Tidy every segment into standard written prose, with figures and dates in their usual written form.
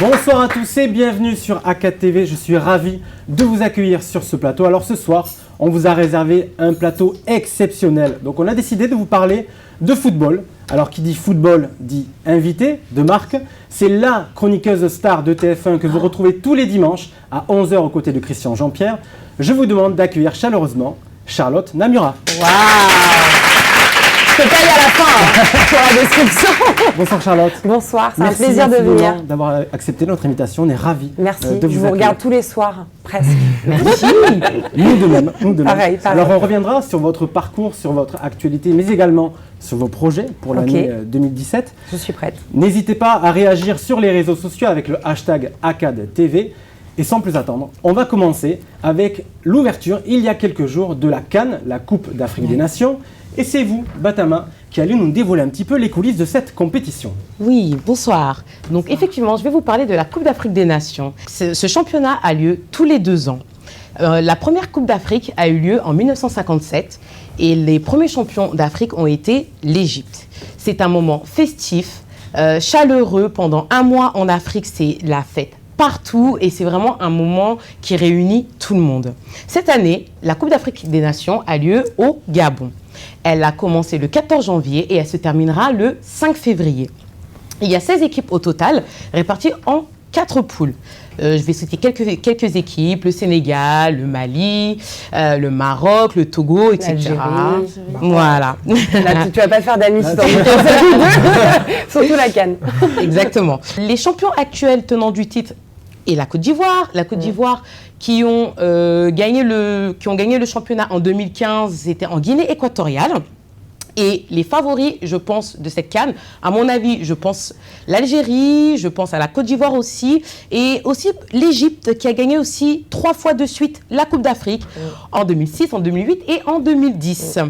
Bonsoir à tous et bienvenue sur ACAD TV. Je suis ravi de vous accueillir sur ce plateau. Alors ce soir, on vous a réservé un plateau exceptionnel. Donc on a décidé de vous parler de football. Alors qui dit football dit invité de marque. C'est la chroniqueuse star de TF1 que vous retrouvez tous les dimanches à 11h aux côtés de Christian Jean-Pierre. Je vous demande d'accueillir chaleureusement Charlotte Namura. Waouh! Je te paye à la fin pour la description. Bonsoir Charlotte. Bonsoir, c'est un plaisir de venir. Merci d'avoir accepté notre invitation, on est ravis. Merci, de vous je vous regarde tous les soirs, presque. Merci. Nous de même. Pareil. Alors on reviendra sur votre parcours, sur votre actualité, mais également sur vos projets pour l'année 2017. Je suis prête. N'hésitez pas à réagir sur les réseaux sociaux avec le hashtag ACADTV. Et sans plus attendre, on va commencer avec l'ouverture, il y a quelques jours, de la CAN, la Coupe d'Afrique des Nations. Et c'est vous, Batama, qui allez nous dévoiler un petit peu les coulisses de cette compétition. Oui, bonsoir. Donc effectivement, je vais vous parler de la Coupe d'Afrique des Nations. Ce championnat a lieu tous les 2 ans. La première Coupe d'Afrique a eu lieu en 1957 et les premiers champions d'Afrique ont été l'Égypte. C'est un moment festif, chaleureux. Pendant un mois en Afrique, c'est la fête partout et c'est vraiment un moment qui réunit tout le monde. Cette année, la Coupe d'Afrique des Nations a lieu au Gabon. Elle a commencé le 14 janvier et elle se terminera le 5 février. Il y a 16 équipes au total, réparties en 4 poules. Je vais citer quelques équipes, le Sénégal, le Mali, le Maroc, le Togo, etc. Voilà. Là, tu vas pas faire d'amis si t'en surtout la CAN. Exactement. Les champions actuels tenants du titre et la Côte d'Ivoire. La Côte d'Ivoire qui ont gagné le championnat en 2015, c'était en Guinée équatoriale. Et les favoris, je pense, de cette CAN, à mon avis, je pense l'Algérie, je pense à la Côte d'Ivoire aussi, et aussi l'Égypte qui a gagné aussi 3 fois de suite la Coupe d'Afrique en 2006, en 2008 et en 2010.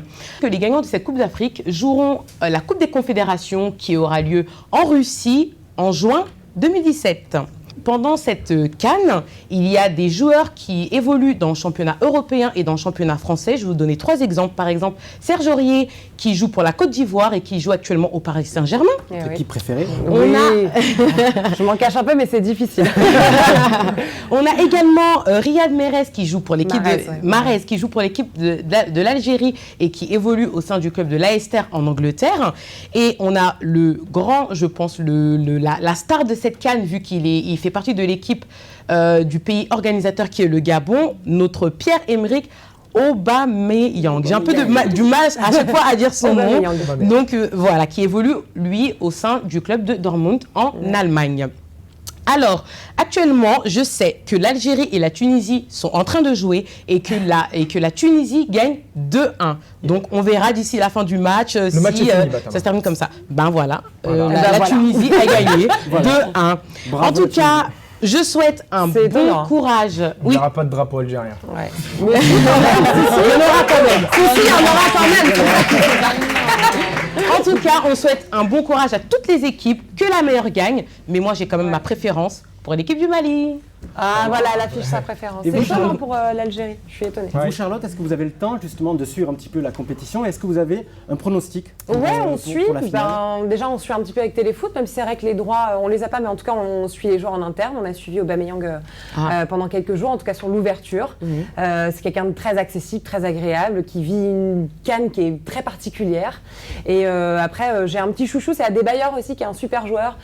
Les gagnants de cette Coupe d'Afrique joueront la Coupe des Confédérations qui aura lieu en Russie en juin 2017. Pendant cette CAN, il y a des joueurs qui évoluent dans le championnat européen et dans le championnat français. Je vais vous donner 3 exemples. Par exemple, Serge Aurier qui joue pour la Côte d'Ivoire et qui joue actuellement au Paris Saint-Germain. Votre équipe préférée? Je m'en cache un peu, mais c'est difficile. On a également Riyad Mahrez qui joue pour l'équipe de l'Algérie et qui évolue au sein du club de l'Aester en Angleterre. Et on a le grand, je pense, la star de cette CAN, vu qu'il fait partie de l'équipe du pays organisateur qui est le Gabon, notre Pierre-Emerick Aubameyang. J'ai un peu du mal à chaque fois à dire son nom. Donc voilà, qui évolue lui au sein du club de Dortmund en Allemagne. Alors, actuellement, je sais que l'Algérie et la Tunisie sont en train de jouer et que la Tunisie gagne 2-1. Donc, on verra d'ici la fin du match si ça se termine comme ça. Ben voilà, la Tunisie a gagné 2-1. En tout cas, je souhaite un bon courage. Il n'y aura pas de drapeau algérien. Ouais. Il y en aura quand même. Il y en aura quand même. En tout cas, on souhaite un bon courage à toutes les équipes, que la meilleure gagne. Mais moi, j'ai quand même ma préférence pour l'équipe du Mali. Ah voilà, elle affiche sa préférence. C'est étonnant pour l'Algérie, je suis étonnée. Vous Charlotte, est-ce que vous avez le temps justement de suivre un petit peu la compétition? Est-ce que vous avez un pronostic on suit. Pour la finale? Déjà, on suit un petit peu avec Téléfoot, même si c'est vrai que les droits, on les a pas, mais en tout cas, on suit les joueurs en interne. On a suivi Aubameyang pendant quelques jours, en tout cas sur l'ouverture. C'est quelqu'un de très accessible, très agréable, qui vit une CAN qui est très particulière. Et après, j'ai un petit chouchou, c'est Adebayor aussi, qui est un super joueur,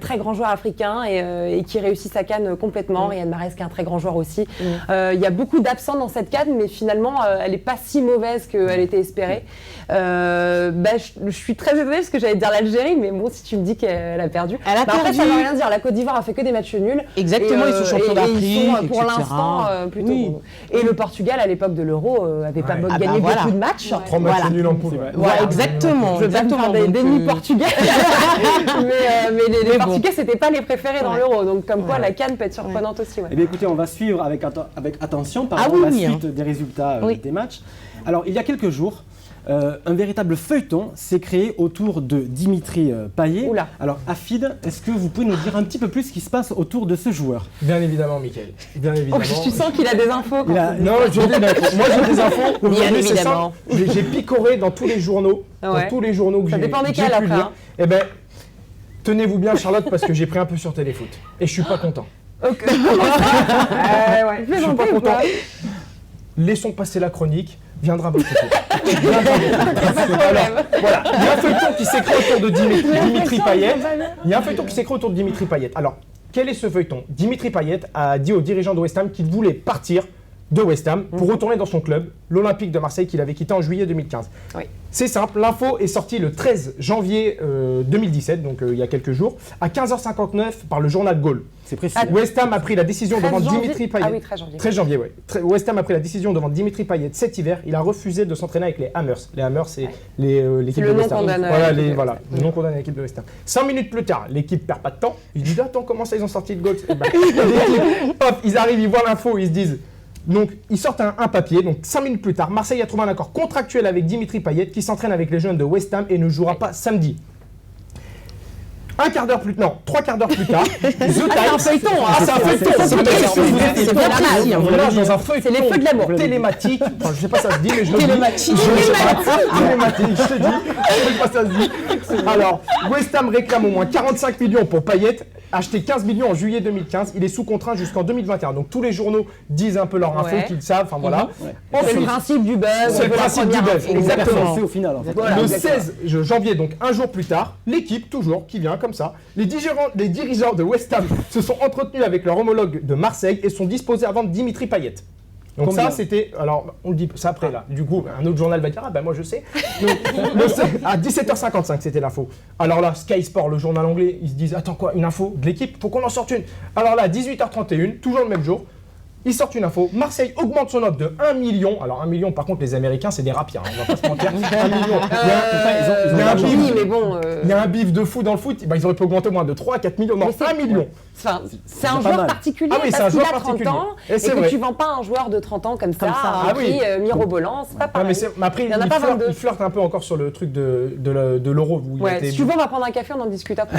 très grand joueur africain et qui réussit sa CAN complètement. Riyad Mahrez qui est un très grand joueur aussi. Il y a beaucoup d'absents dans cette CAN, mais finalement, elle n'est pas si mauvaise qu'elle était espérée. Je suis très étonnée parce que j'allais dire l'Algérie, mais bon, si tu me dis qu'elle a perdu. Après, ça ne veut rien dire. La Côte d'Ivoire a fait que des matchs nuls. Exactement, ils sont champions d'Afrique, ils sont pour l'instant plutôt bons. Et le Portugal, à l'époque de l'Euro, avait pas gagné beaucoup de matchs. 3 matchs nuls en poule. Voilà, exactement. Je vais pas me faire des ennemis portugais. mais les Portugais, c'était pas les préférés dans l'Euro. Donc comme quoi, la CAN peut être surprenante aussi. Eh bien écoutez, on va suivre avec attention par rapport à la suite des résultats des matchs. Alors il y a quelques jours, un véritable feuilleton s'est créé autour de Dimitri Payet. Oula. Alors Afid, est-ce que vous pouvez nous dire un petit peu plus ce qui se passe autour de ce joueur? Bien évidemment, Mickaël. Bien évidemment. Tu sens qu'il a des infos. Non, j'ai des infos. Moi j'ai des infos. Bien évidemment. J'ai picoré dans tous les journaux. Ouais. Dans tous les journaux que Ça j'ai dépend pu desquels après. lire. Eh ben, Tenez-vous bien, Charlotte, parce que j'ai pris un peu sur Téléfoot. Et je suis pas content. Ok. Je suis pas content. Quoi. Laissons passer la chronique. Viendra votre tour. Alors, voilà. Il y a un feuilleton qui s'est créé autour de Dimitri Payet. Il y a un feuilleton qui s'est créé autour de Dimitri Payet. Alors, quel est ce feuilleton? Dimitri Payet a dit aux dirigeants de West Ham qu'il voulait partir de West Ham pour retourner dans son club, l'Olympique de Marseille, qu'il avait quitté en juillet 2015. Oui. C'est simple, l'info est sortie le 13 janvier 2017, donc il y a quelques jours, à 15h59 par le journal Goal. C'est précis. West Ham a pris la décision devant Dimitri Payet. Ah oui, 13 janvier. 13 janvier, oui. West Ham a pris la décision devant Dimitri Payet cet hiver. Il a refusé de s'entraîner avec les Hammers. Les Hammers, c'est l'équipe de West Ham. Voilà, le non condamné à l'équipe de West Ham. 5 minutes plus tard, l'équipe perd pas de temps. Ils disent attends, comment ça ils ont sorti le goal? Hop, ils arrivent, ils voient l'info, ils se disent. Donc, ils sortent un papier. Donc, 5 minutes plus tard, Marseille a trouvé un accord contractuel avec Dimitri Payet qui s'entraîne avec les jeunes de West Ham et ne jouera pas samedi. 3 quarts d'heure plus tard, The Times. C'est un feuilleton, hein. C'est un feuilleton. C'est bien précis, hein. On est là dans un feuilleton. C'est les feux de l'amour. Télématique. Enfin, je sais pas ça se dit, mais je le dis. Télématique. Télématique, je te dis. Je sais pas ça se dit. Alors, West Ham réclame au moins 45 millions pour Payet. Acheté 15 millions en juillet 2015, il est sous contrat jusqu'en 2021. Donc tous les journaux disent un peu leur info, qu'ils savent, enfin voilà. C'est le principe du buzz. C'est le principe du buzz, exactement. C'est au final. En fait. Voilà, Le exactement. 16 janvier, donc un jour plus tard, l'équipe, toujours, qui vient comme ça, les dirigeants de West Ham se sont entretenus avec leur homologue de Marseille et sont disposés à vendre Dimitri Payet. Donc Combien? ça, c'était... Alors, on le dit ça après, là. Du coup, un autre journal va dire « Ah ben moi, je sais ». À 17h55, c'était l'info. Alors là, Sky Sport, le journal anglais, ils se disent « Attends quoi, une info de l'équipe? Faut qu'on en sorte une ». Alors là, à 18h31, toujours le même jour, ils sortent une info. Marseille augmente son offre de 1 million. Alors 1 million, par contre, les Américains, c'est des rapiens, on va pas se mentir. 1 million. Il y a un bif de fou dans le foot. Bah, ils auraient pu augmenter au moins de 3 à 4 millions. Non, 1 million. Enfin, c'est un pas joueur mal. particulier Ah oui, c'est un parce qu'il joueur a 30 particulier. ans Et et c'est que vrai. tu vends pas un joueur de 30 ans comme ça à un prix mirobolant, c'est pas Ah, pareil. mais après, Il y en a pas 22. il flirte un peu encore sur le truc de l'euro. Où il Ouais, était- si tu veux, on va prendre un café, on en discute après.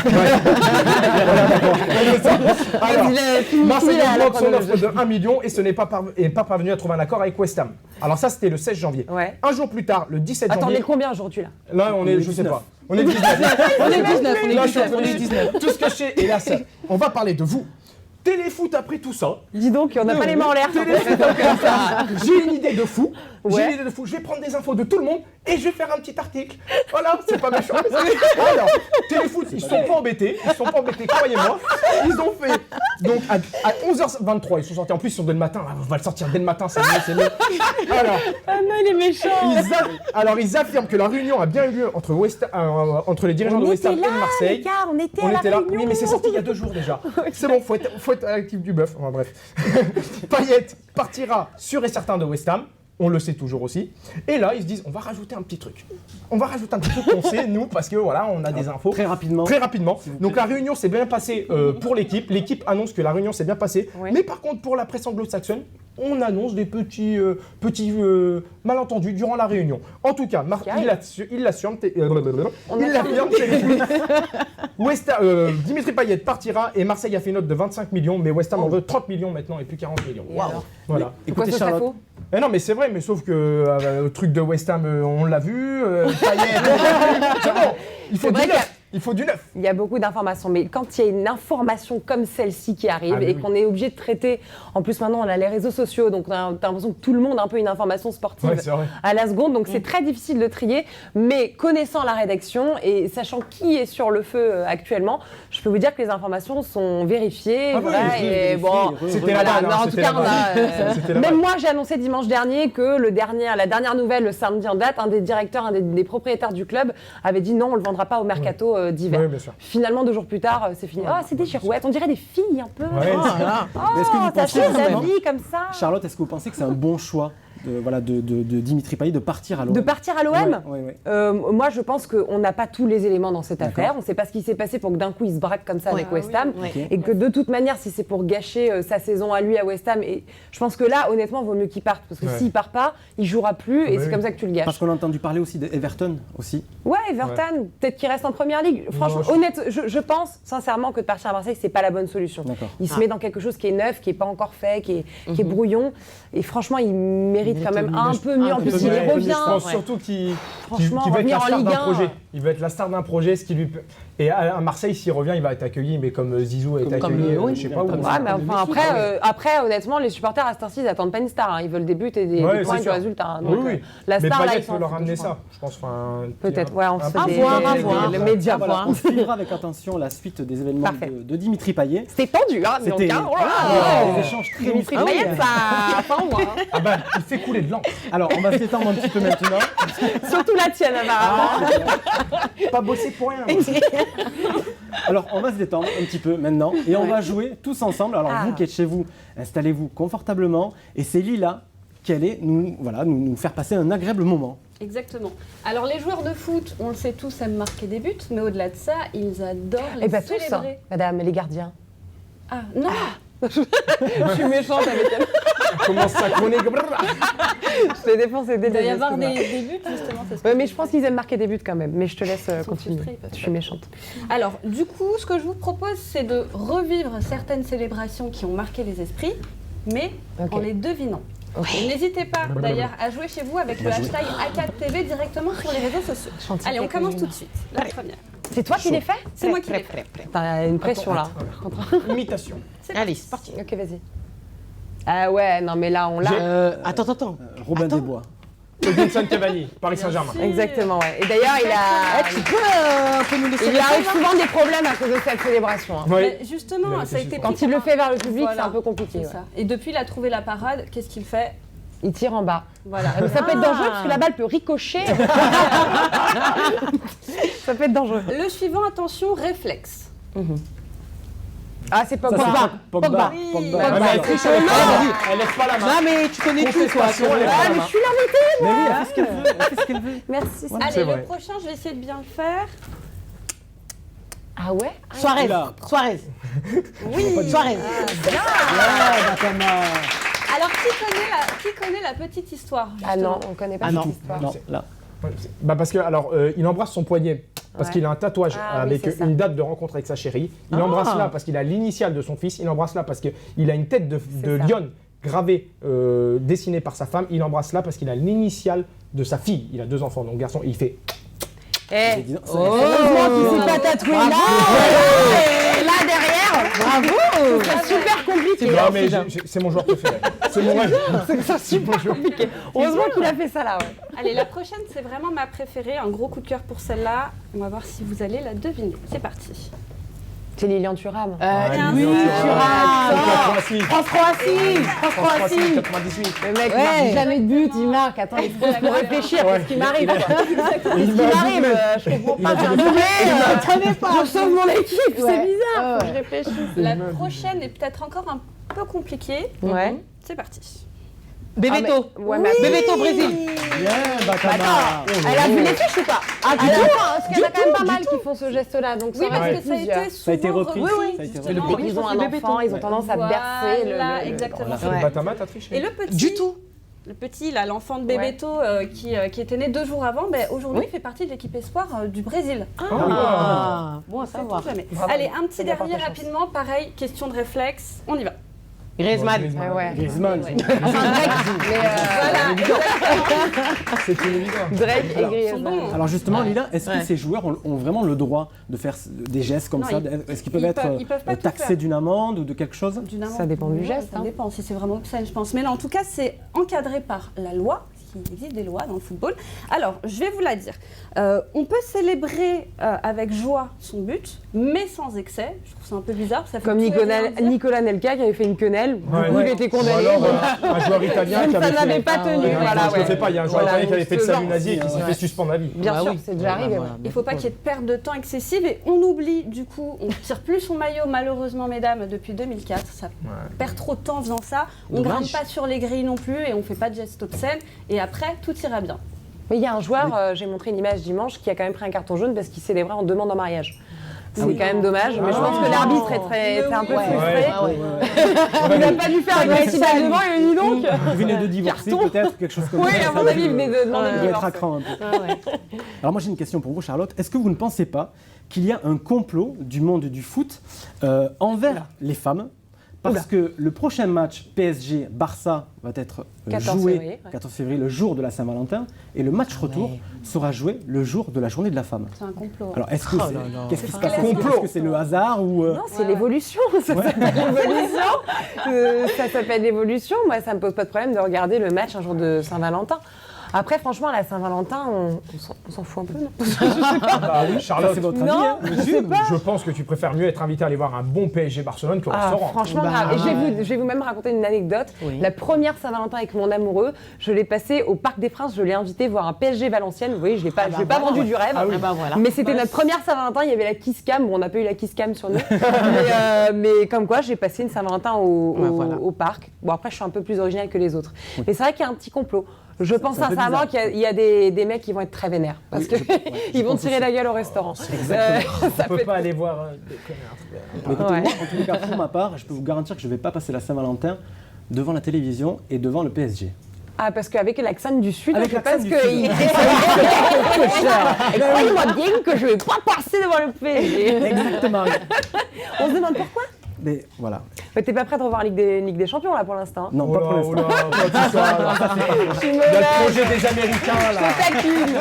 Alors, Marseille Fini la augmente son offre chronologie. de 1 million et ce n'est pas parvenu à trouver un accord avec West Ham. Alors ça, c'était le 16 janvier. Ouais. Un jour plus tard, le 17 Attends, on est janvier. combien aujourd'hui là? Là, on est, je sais pas. On est 19. On est 19, on est 19. Tout ce que je sais. Et là, on va parler de vous. Téléfoot après tout ça. Dis donc, on n'a pas les mains en l'air. Téléfoot après tout ça. J'ai une idée de fou. Ouais. Je vais prendre des infos de tout le monde et je vais faire un petit article. Voilà, c'est pas méchant. Mais alors, Téléfoot, ils sont pas embêtés. Croyez-moi. Ils ont fait. Donc, à 11h23, ils sont sortis. En plus, ils sont dès le matin. On va le sortir dès le matin, c'est mieux. Alors, Ah non, il est méchant. ils affirment que la réunion a bien eu lieu entre les dirigeants de West Ham et de Marseille. on était On à la était là. réunion. Oui, mais c'est sorti il y a 2 jours déjà. C'est bon, faut être à l'actif du bœuf. Enfin, bref. Payet partira sûr et certain de West Ham. On le sait toujours aussi. Et là, ils se disent, on va rajouter un petit truc. Qu'on sait, nous, parce que voilà, on a des infos. Très rapidement. Très rapidement. Donc la réunion s'est bien passée pour l'équipe. L'équipe annonce que la réunion s'est bien passée. Oui. Mais par contre, pour la presse anglo-saxonne, on annonce des petits malentendus durant la réunion. En tout cas, il l'affirme. Dimitri Payet partira et Marseille a fait une note de 25 millions, mais West Ham en veut 30 millions maintenant et plus 40 millions. Et alors Voilà. Pourquoi Écoutez, ce serait Charlotte. faux? Eh non, mais c'est vrai, mais sauf que le truc de West Ham, on l'a vu. Payet, c'est bon, il faut C'est du vrai neuf. Il faut du neuf. Il y a beaucoup d'informations, mais quand il y a une information comme celle-ci qui arrive Ah, mais et oui. qu'on est obligé de traiter, en plus maintenant on a les réseaux sociaux, donc t'as l'impression que tout le monde a un peu une information sportive Ouais, c'est vrai. à la seconde, donc c'est très difficile de trier, mais connaissant la rédaction et sachant qui est sur le feu actuellement, je peux vous dire que les informations sont vérifiées, Ah oui, voilà, oui, et bon, C'était la voilà, vanne, mais en tout c'était cas, la on a, vanne. C'était la même vanne. moi j'ai annoncé dimanche dernier que la dernière nouvelle, le samedi en date, un des directeurs, un des propriétaires du club avait dit non, on le vendra pas au mercato d'hiver. Oui, bien sûr. Finalement, 2 jours plus tard, c'est fini. Ah, c'est des girouettes, on dirait des filles un peu. Ouais, Oh, Mais est-ce que vous t'as pensez fait ta vraiment- vie comme ça. Charlotte, est-ce que vous pensez que c'est un bon choix de Dimitri Payet de partir à l'OM? De partir à l'OM Ouais. Moi, je pense qu'on n'a pas tous les éléments dans cette D'accord. affaire. On ne sait pas ce qui s'est passé pour que d'un coup, il se braque comme ça avec West Ham. oui. Et que de toute manière, si c'est pour gâcher sa saison à lui à West Ham, et je pense que là, honnêtement, il vaut mieux qu'il parte. Parce que Ouais. s'il part pas, il jouera plus et Oui. c'est comme ça que tu le Parce gâches. qu'on a entendu parler aussi d'Everton aussi. Ouais, Everton, peut-être qu'il reste en première ligue. Franchement, Non, je pense sincèrement que de partir à Marseille, c'est pas la bonne solution. D'accord. Il se met dans quelque chose qui est neuf, qui est pas encore fait, qui est brouillon. Et franchement, il mérite quand même un peu mieux. En plus, il Ouais, y revient. Je pense surtout qu'il franchement, qui va être la revenir en star Ligue d'un 1. projet. Il va être la star d'un projet, ce qui lui et à Marseille, s'il revient, il va être accueilli, mais comme Zizou a été Comme accueilli, oui, je sais pas où. Ouais, mais enfin, après, honnêtement, les supporters à cette heure-ci, ils attendent pas une star. Ils veulent des buts et des points et du résultat. Donc, oui. la Mais star, là, Payet ils sont peut leur en ramener foot, ça, je pense. Peut-être, ouais, on se fait À voir. les médias. Voilà, on suivra avec attention la suite des événements de Dimitri Payet. C'était tendu, hein, donc, C'était hein, voilà. des échanges très Dimitri musclés. Payet, ça a pas en moi. Ah bah, il fait couler de l'encre. Alors, on va s'étendre un petit peu maintenant. Surtout la tienne, apparemment. Pas bossé pour rien. Alors, on va se détendre un petit peu maintenant et on va jouer tous ensemble. Alors, Ah. vous qui êtes chez vous, installez-vous confortablement et c'est Lila qui allait nous faire passer un agréable moment. Exactement. Alors les joueurs de foot, on le sait tous, aiment marquer des buts, mais au-delà de ça, ils adorent les Eh bien, tous, hein, célébrer. madame, les gardiens. Ah, non. Je suis méchante avec elle. Commence sa chronique. Je les défends, c'est Il doit y désolé. avoir des buts, justement. c'est ce que Ouais, mais je pense qu'ils aiment marquer des buts quand même. Mais je te laisse continuer. frustrés, peut-être. Je suis méchante. Alors, du coup, ce que je vous propose, c'est de revivre certaines célébrations qui ont marqué les esprits, mais Ok. en les devinant. Et n'hésitez pas d'ailleurs à jouer chez vous avec le hashtag A4TV directement sur les réseaux sociaux. Chantier Allez, on avec commence les tout de suite. La première. C'est toi qui les fais? C'est moi qui l'ai fait. T'as une pression là. Imitation. Allez, c'est parti. Ok, vas-y. Ah ouais, non mais là, on l'a. Attends. Robin Attends. Desbois. Edinson Cavani, Paris Saint-Germain. Exactement, ouais. Et d'ailleurs, Tu peux nous laisser il lui arrive souvent des problèmes à cause de cette célébration. hein. Oui. Mais justement, ça a été Quand pris il le par fait vers le public, Voilà, c'est un peu compliqué. c'est ouais. ça. Et depuis, il a trouvé la parade. Qu'est-ce qu'il fait? Il tire en bas. Voilà. Mais ça peut être dangereux parce que la balle peut ricocher. Ça peut être dangereux. Le suivant, attention, réflexe. Ah, c'est pas Ça, Pogba. c'est Pogba. Oui. Pogba. Ah, mais elle triche avec elle lève pas la main. Non, mais tu connais tout, toi. Contestation, elle lève pas Ah, la mais main. je suis l'invité. Mais oui, elle fait ce qu'elle veut. Elle fait ce qu'elle veut. Merci. Allez, c'est le vrai. prochain, je vais essayer de bien le faire. Ah ouais? Suarez. Oula. Suarez. Oui. Suarez. Ouais, Bakama. Alors, qui connaît la petite histoire Ah justement non, on connaît pas Ah non. cette histoire. Non, là. Bah parce que alors il embrasse son poignet parce Ouais. qu'il a un tatouage Ah oui, avec c'est ça. une date de rencontre avec sa chérie. Il embrasse là parce qu'il a l'initiale de son fils. Il embrasse là parce qu'il a une tête de ça. lion gravée, dessinée par sa femme. Il embrasse là parce qu'il a l'initiale de sa fille. Il a 2 enfants, donc garçon. Et il fait. Eh, Dis donc, ça- heureusement qu'il s'est pas tatoué là. Et là derrière. Bravo. C'est super compliqué. Non mais c'est mon joueur préféré. C'est mon rêve. C'est super compliqué. Heureusement qu'il a fait ça là. Ouais. Allez, la prochaine, c'est vraiment ma préférée. Un gros coup de cœur pour celle-là. On va voir si vous allez la deviner. C'est parti. C'est Lilian Thuram. Oui, Croatie. France-Croatie. France-Croatie. 98. Le mec marque jamais de but, il marque. Attends, il faut réfléchir. Qu'est-ce qui m'arrive quoi? Qu'est-ce qui m'arrive? Je comprends pas. Je sauve mon équipe, c'est bizarre. Faut que je réfléchisse. La prochaine est peut-être encore un peu compliquée. Ouais. C'est parti. Bebeto. Ouais, mais Bebeto, Brésil. Bien, Bakama. elle a vu les fiches ou pas? Ah, du tout. Parce qu'il y en a quand même pas mal qui font ce geste-là. Donc Oui, ça parce aurait que été ça a plusieurs. été Ça a été souvent repris. repris, Ça a été justement. repris. Ils ont un enfant, ils ont tendance à bercer Voilà, le. exactement. Ouais. Batama, t'as triché. Et le petit, Du tout. le petit, là, l'enfant de Bebeto qui était né 2 jours avant, ben, aujourd'hui fait partie de l'équipe espoir du Brésil. Ah, bon à Ça savoir. tombe jamais. Bravo. Allez, un petit Ça lui apporte dernier la chance. rapidement, pareil, question de réflexe, on y va. Griezmann. Ouais, ouais. Griezmann. Enfin, Drake, mais C'est une évidence. Drake et Ils sont Griezmann. bons. Alors justement, Lila, est-ce que Ouais. ces joueurs ont vraiment le droit de faire des gestes comme Non, ça? ils- Est-ce qu'ils peuvent ils être peuvent- ils peuvent pas tout taxés faire. d'une amende ou de quelque chose? D'une amende. Ça dépend du Ouais, geste, Ça hein. dépend si c'est vraiment obscène, je pense. Mais là, en tout cas, c'est encadré par la loi. Il existe des lois dans le football. Alors, je vais vous la dire. On peut célébrer avec joie son but, mais sans excès. Je trouve ça un peu bizarre. Ça fait Comme tout et rien dire. Nicolas Nelka qui avait fait une quenelle. Du Ouais. coup, il était condamné. Ou alors, un joueur italien qui Ça avait n'avait fait. pas tenu. ouais. Voilà, Je le ouais. fais pas, il y a un joueur Voilà, italien qui avait donc fait de ce salut genre, nazi et qui s'est ouais. fait suspendre à vie. Bien Bah sûr, oui. c'est déjà arrivé. ouais. Il ne faut pas qu'il y ait de perte de temps excessive et on oublie du coup, on ne tire plus son maillot malheureusement mesdames depuis 2004, ça perd trop de temps en faisant ça, on ne Dommage. grimpe pas sur les grilles non plus et on ne fait pas de gestes obscènes et après tout ira bien. Mais il y a un joueur, j'ai montré une image dimanche, qui a quand même pris un carton jaune parce qu'il célébrait en demande en mariage. C'est oui. quand même dommage, mais je pense que l'arbitre est un peu Ouais. frustré. Ah ouais. Il n'a pas dû faire agressivement et dit donc. Vous venez de divorcer Carton. peut-être, quelque chose comme Oui, ça. à mon avis, il venait de demander Il le doit être divorce. à cran un peu. Ah ouais. Alors moi j'ai une question pour vous Charlotte. Est-ce que vous ne pensez pas qu'il y a un complot du monde du foot envers les femmes parce que le prochain match PSG-Barça va être 14 joué février, 14 février, le jour de la Saint-Valentin, et le match retour sera joué le jour de la journée de la femme. C'est un complot. Alors, est-ce que qu'est-ce qui se passe? complot. Est-ce que c'est le hasard ou Non, c'est l'évolution. Ça s'appelle l'évolution. Ça s'appelle l'évolution. Moi, ça me pose pas de problème de regarder le match un jour de Saint-Valentin. Après, franchement, à la Saint-Valentin, on s'en fout un peu, non? Bah oui, Charlotte, Ça, c'est votre avis, Non, hein. je sais pas. je pense que tu préfères mieux être invité à aller voir un bon PSG Barcelone qu'au restaurant. Franchement, grave. Et je vais vous même raconter une anecdote. Oui. La première Saint-Valentin avec mon amoureux, je l'ai passé au Parc des Princes. Je l'ai invité voir un PSG Valenciennes. Vous voyez, je l'ai pas, pas vendu du rêve. Voilà. Mais c'était notre première Saint-Valentin. Il y avait la Kiss Cam. Bon, on n'a pas eu la Kiss Cam sur nous. mais comme quoi, j'ai passé une Saint-Valentin au parc. Bon, après, je suis un peu plus originale que les autres. Mais c'est vrai qu'il y a un petit complot. Je pense un peu sincèrement bizarre. qu'il y a des mecs qui vont être très vénères. Parce Oui, qu'ils vont tirer la gueule au restaurant. On peut pas aller voir des connards. Mais écoutez, Ouais. moi, en tous les cas, pour ma part, je peux vous garantir que je ne vais pas passer la Saint-Valentin devant la télévision et devant le PSG. Ah, parce qu'avec l'accent du Sud, Avec je l'accent pense du qu'il Sud. est peu cher. Et croyez-moi bien que je vais pas passer devant le PSG. Exactement. On se demande pourquoi? Mais voilà. Mais t'es pas prêt de revoir Ligue des Champions là pour l'instant? Non, Oh pas là, pour l'instant. oh là, pas tout ça, là, ça fait- Je suis Il y a le mauvaise. projet des Américains là. Je taquine.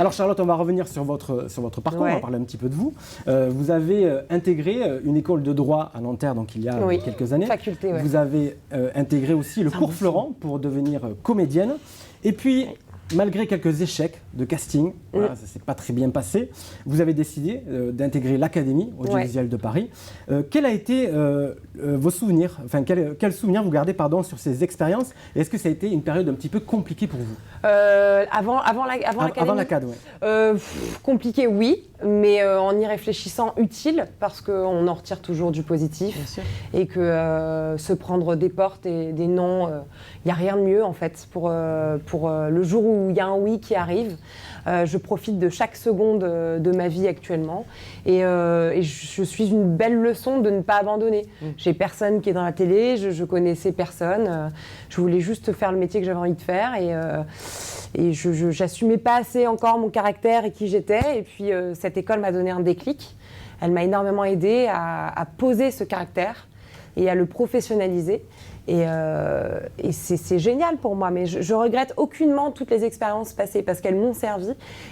Alors Charlotte, on va revenir sur votre parcours, Ouais. on va parler un petit peu de vous. Vous avez intégré une école de droit à Nanterre, donc il y a Oui. quelques années. Faculté, ouais. Vous avez intégré aussi le cours Florent pour devenir comédienne. Et puis, malgré quelques échecs de casting, voilà, ça ne s'est pas très bien passé, vous avez décidé d'intégrer l'Académie audiovisuelle de Paris. Quels a été vos souvenirs, enfin quels souvenirs vous gardez sur ces expériences? Et est-ce que ça a été une période un petit peu compliquée pour vous? Avant l'Académie. Avant la CAD, ouais. Compliqué, oui, mais en y réfléchissant, utile, parce qu'on en retire toujours du positif. Bien sûr. Et que se prendre des portes et des non, il n'y a rien de mieux en fait pour le jour où il y a un oui qui arrive. Je profite de chaque seconde de ma vie actuellement et je suis une belle leçon de ne pas abandonner. J'ai personne qui est dans la télé, je connaissais personne, je voulais juste faire le métier que j'avais envie de faire et je j'assumais pas assez encore mon caractère et qui j'étais, et puis cette école m'a donné un déclic. Elle m'a énormément aidée à poser ce caractère et à le professionnaliser. Et c'est génial pour moi, mais je regrette aucunement toutes les expériences passées parce qu'elles m'ont servi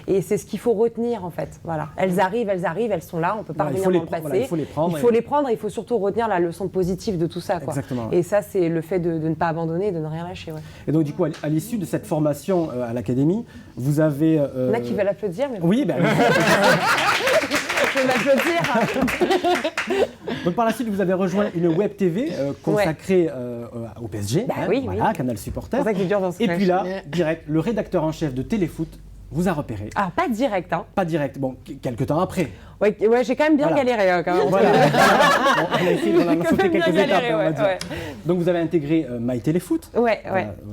et c'est ce qu'il faut retenir en fait. Voilà. Elles arrivent, elles sont là, on peut pas Voilà, il revenir faut dans le les passé. il faut les prendre. Il faut les prendre et il faut surtout retenir la leçon positive de tout ça. Quoi. Exactement. Et ça, c'est le fait de ne pas abandonner, de ne rien lâcher. Ouais. Et donc du coup, à l'issue de cette formation à l'Académie, vous avez... Il y en a qui veulent applaudir, mais Oui, ben, je vais m'applaudir. donc par la suite, vous avez rejoint une web TV consacrée au PSG, Bah oui, voilà, oui. Canal C'est Supporter. pour ça que c'est dur dans ce Et clash. puis là, direct, le rédacteur en chef de Téléfoot vous a repéré. Alors, pas direct, hein. Pas direct, bon, quelques temps après. Ouais, j'ai quand même bien Voilà. galéré, quand même. Voilà. Bon, on a essayé, on a Quand sauté même bien quelques galéré, étapes, on va ouais, dire. ouais. Donc vous avez intégré MyTéléfoot Ouais.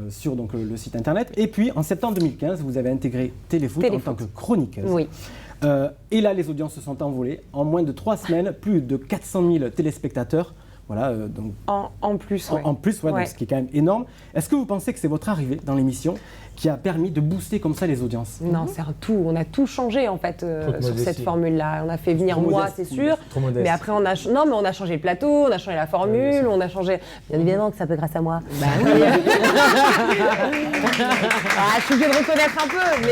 sur donc, le site internet. Et puis en septembre 2015, vous avez intégré Téléfoot en Téléfoot. tant que chroniqueuse. Oui. Et là, les audiences se sont envolées. En moins de 3 semaines, plus de 400 000 téléspectateurs. Voilà, donc En plus, ouais. en plus, ouais, Ouais. donc, ce qui est quand même énorme. Est-ce que vous pensez que c'est votre arrivée dans l'émission qui a permis de booster comme ça les audiences? Non, c'est un tout. On a tout changé en fait Trop de sur modestie. cette formule-là. On a fait venir Trop moi, modeste, c'est sûr. Trop modeste. Mais après, on a changé le plateau, on a changé la formule, on a changé. Bien évidemment que ça peut grâce à moi. Bah oui. Je suis obligée de reconnaître un peu,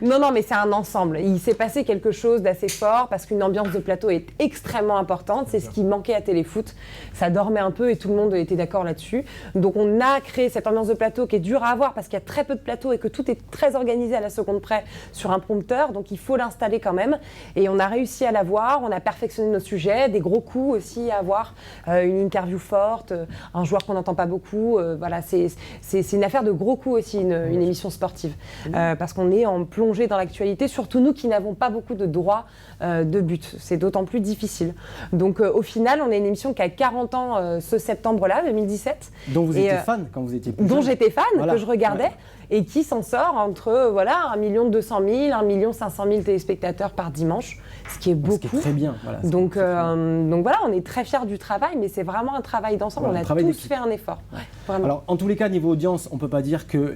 mais non, mais c'est un ensemble. Il s'est passé quelque chose d'assez fort parce qu'une ambiance de plateau est extrêmement importante. C'est ce qui manquait à Téléfoot. Ça dormait un peu et tout le monde était d'accord là-dessus. Donc on a créé cette ambiance de plateau qui est dure à avoir parce qu'il y a très peu de plateaux et que tout est très organisé à la seconde près sur un prompteur. Donc il faut l'installer quand même. Et on a réussi à l'avoir. On a perfectionné nos sujets, des gros coups aussi à avoir, une interview forte, un joueur qu'on n'entend pas beaucoup. Voilà, c'est une affaire de gros coups aussi, une émission sportive. Parce qu'on est en plongée dans l'actualité, surtout nous qui n'avons pas beaucoup de droits de but. C'est d'autant plus difficile. Donc au final, on est une émission qui a 40 ans ce septembre-là, 2017. Dont vous Et, étiez fan quand vous étiez plus Dont jeune. j'étais fan, Voilà. que je regardais, Ouais. et qui s'en sort entre 1 200 000, 1 500 000 téléspectateurs par dimanche, ce qui est Ce beaucoup. qui est très bien. Voilà, ce qui est Donc, très, très bien. donc voilà, on est très fiers du travail, mais c'est vraiment un travail d'ensemble. Voilà, On un a travail tous d'équipe. fait un effort. Vraiment. Alors, en tous les cas, niveau audience, on ne peut pas dire que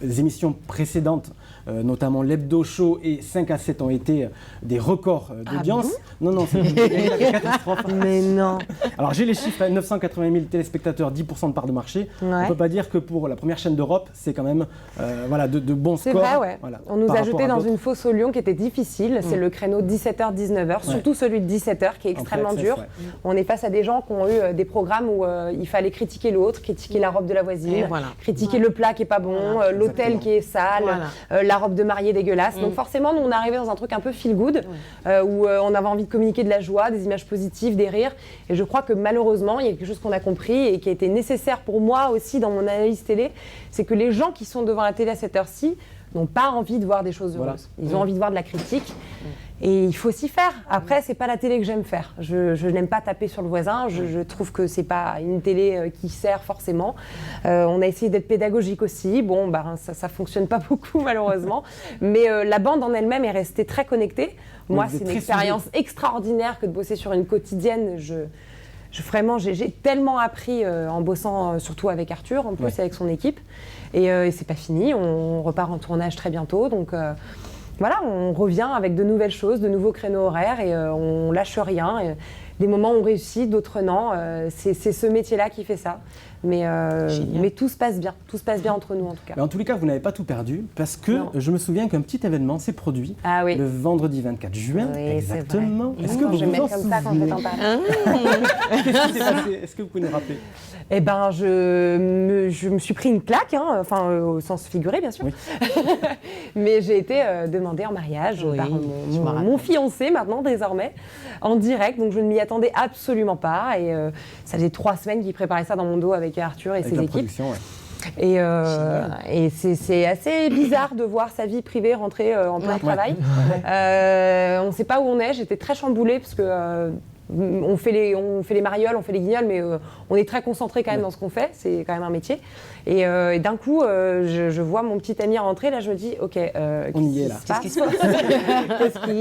émissions précédentes, notamment l'Hebdo Show et 5 à 7 ont été des records d'audience. Non, c'est une catastrophe. Mais non. Alors j'ai les chiffres, 980 000 téléspectateurs, 10% de part de marché. On ne peut pas dire que pour la première chaîne d'Europe, c'est quand même de bons scores. C'est vrai, ouais. Voilà, on nous a jeté dans une fosse au lion qui était difficile. C'est le créneau 17h-19h, surtout celui de 17h qui est extrêmement dur. Ouais. On est face à des gens qui ont eu des programmes où il fallait critiquer l'autre, critiquer la robe de la voisine, critiquer le plat qui est pas bon, l'hôtel qui est sale, la robe de mariée dégueulasse. Donc forcément, nous on arrivait dans un truc un peu feel good où on avait envie de communiquer de la joie, des images positives, des rires. Et je crois que malheureusement, il y a quelque chose qu'on a compris et qui a été nécessaire pour moi aussi dans mon analyse télé, c'est que les gens qui sont devant la télé à cette heure-ci n'ont pas envie de voir des choses heureuses. Ils ont envie de voir de la critique. Et il faut s'y faire. Après, c'est pas la télé que j'aime faire. Je n'aime pas taper sur le voisin. Je trouve que c'est pas une télé qui sert forcément. On a essayé d'être pédagogique aussi. Bon, ça fonctionne pas beaucoup malheureusement. Mais la bande en elle-même est restée très connectée. Moi, c'est une expérience extraordinaire que de bosser sur une quotidienne. Vraiment, j'ai tellement appris en bossant surtout avec Arthur, en plus avec son équipe. Et c'est pas fini. On repart en tournage très bientôt. Donc voilà, on revient avec de nouvelles choses, de nouveaux créneaux horaires et on lâche rien. Et des moments on réussit, d'autres non. C'est ce métier-là qui fait ça. Mais tout se passe bien. Tout se passe bien entre nous en tout cas. Mais en tous les cas, vous n'avez pas tout perdu parce que je me souviens qu'un petit événement s'est produit le vendredi 24 juin. Exactement. Est-ce que vous vous en souvenez ? Qu'est-ce qui s'est passé ? Est-ce que vous pouvez nous rappeler ? Eh ben, je me suis pris une claque, au sens figuré bien sûr. Oui. Mais j'ai été demandée en mariage par mon fiancé maintenant désormais, en direct. Donc je ne m'y attendais absolument pas. Et ça faisait 3 semaines qu'il préparait ça dans mon dos avec Arthur et ses équipes. Et c'est assez bizarre de voir sa vie privée rentrer en plein travail. On ne sait pas où on est. J'étais très chamboulée parce que on fait les marioles, on fait les guignols, mais on est très concentré quand même dans ce qu'on fait. C'est quand même un métier. Et d'un coup, je vois mon petit ami rentrer. Là, je me dis, ok, on y est là. Qu'est-ce qui se passe ?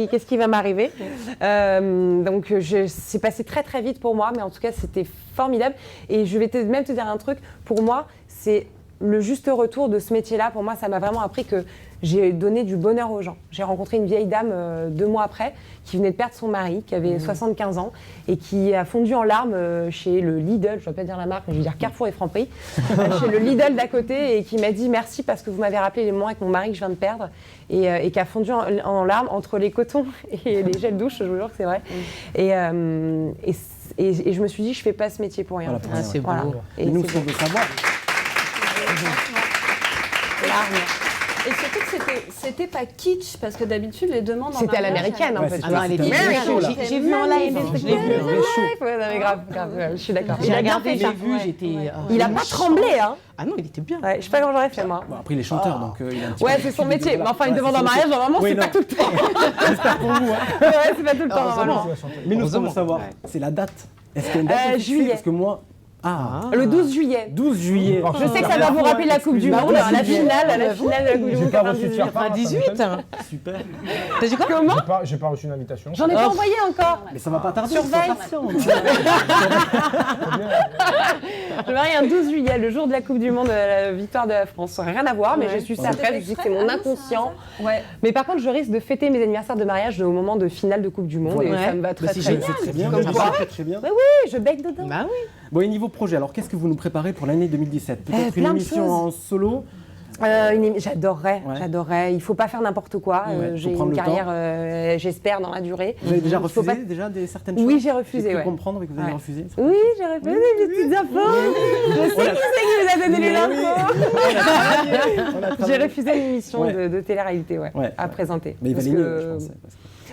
Qu'est-ce qui va m'arriver ? Donc, c'est passé très très vite pour moi, mais en tout cas, c'était formidable. Et je vais même te dire un truc. Pour moi, c'est le juste retour de ce métier-là. Pour moi, ça m'a vraiment appris que j'ai donné du bonheur aux gens. J'ai rencontré une vieille dame 2 mois après qui venait de perdre son mari, qui avait 75 ans et qui a fondu en larmes chez le Lidl, je ne vais pas dire la marque, mais je vais dire Carrefour et Franprix, chez le Lidl d'à côté et qui m'a dit merci parce que vous m'avez rappelé les moments avec mon mari que je viens de perdre et qui a fondu en larmes entre les cotons et les gels douche, je vous jure que c'est vrai. Et je me suis dit, je ne fais pas ce métier pour rien. Voilà, c'est beau. Et nous, ce qu'on veut savoir... Et surtout que c'était pas kitsch, parce que d'habitude, les demandes en c'était à l'américaine, en fait. J'ai vu en live. Je l'ai vu. Grave, je suis d'accord. J'ai regardé, j'ai vu, j'étais... Il a pas tremblé, hein. Ah non, il était bien. Je sais pas comment j'aurais fait, moi. Bon, après, il est chanteur, donc il a un petit peu... c'est son métier. Mais enfin, une demande en mariage, normalement, c'est pas tout le temps. J'espère pour vous, c'est pas tout le temps, normalement. Mais nous, ce qu'on veut savoir, c'est la date. Est-ce qu'il y a une date juillet. Parce que moi... le 12 juillet. 12 juillet. Je sais que ça va vous rappeler la Coupe du Monde, la finale de la Coupe du Monde 98. Super. T'as dit quoi ? Comment ? J'ai pas reçu une invitation. J'en ai pas envoyé encore. Mais ça va pas tarder. Surveille. Je marie un 12 juillet, le jour de la Coupe du Monde, la victoire de la France. Rien à voir, mais je suis ça après. Je dis que c'est mon inconscient. Mais par contre, je risque de fêter mes anniversaires de mariage au moment de finale de Coupe du Monde et ça me va très bien. C'est très bien. Oui, je baigne dedans. Bah oui. Bon, et niveau projet, alors qu'est-ce que vous nous préparez pour l'année 2017 ? Peut-être une émission en solo ? J'adorerais. Il ne faut pas faire n'importe quoi. J'ai une carrière, j'espère, dans la durée. Vous avez déjà refusé certaines choses ? Oui, j'ai refusé. Je peux comprendre que vous avez refusé ? Oui, j'ai refusé des petites infos. Je sais qui vous a donné les infos. J'ai refusé une émission de télé-réalité à présenter. Mais il valait mieux, je pense.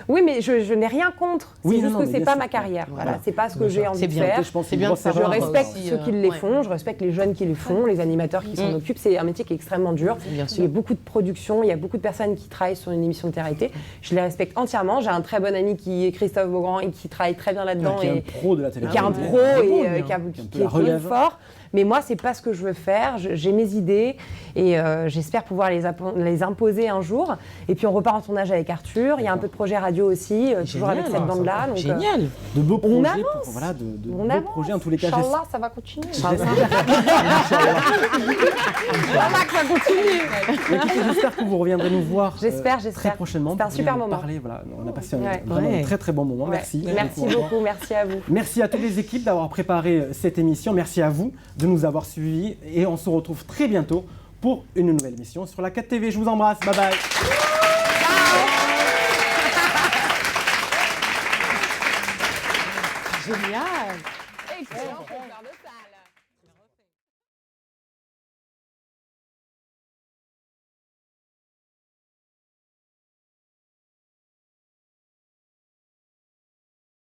Oui, mais je n'ai rien contre. C'est juste que c'est pas ma carrière. Voilà, c'est pas ce que j'ai envie de faire. C'est bien. Je respecte ceux qui les font, je respecte les jeunes qui les font, les animateurs qui s'en occupent. C'est un métier qui est extrêmement dur. Il y a beaucoup de production, il y a beaucoup de personnes qui travaillent sur une émission de télé-réalité. Je les respecte entièrement. J'ai un très bon ami qui est Christophe Beaugrand et qui travaille très bien là-dedans. Qui est un pro de la télé. Qui est un pro et qui est fort. Mais moi, c'est pas ce que je veux faire. J'ai mes idées et j'espère pouvoir les imposer un jour. Et puis on repart en tournage avec Arthur. Il y a un peu de projet radio aussi, toujours avec cette bande-là. Génial. De beaux projets. On avance. Voilà, de On beaux avance. projets en tous les cas. Inch'Allah, ça va continuer. J'espère que vous reviendrez nous voir J'espère. très prochainement. C'était un super moment. Parler, voilà, on a passé vraiment un très très bon moment. Merci. Merci beaucoup, merci à vous. Merci à toutes les équipes d'avoir préparé cette émission. Merci à vous de nous avoir suivis. Et on se retrouve très bientôt pour une nouvelle émission sur la 4 TV. Je vous embrasse. Bye bye. Génial. Excellent.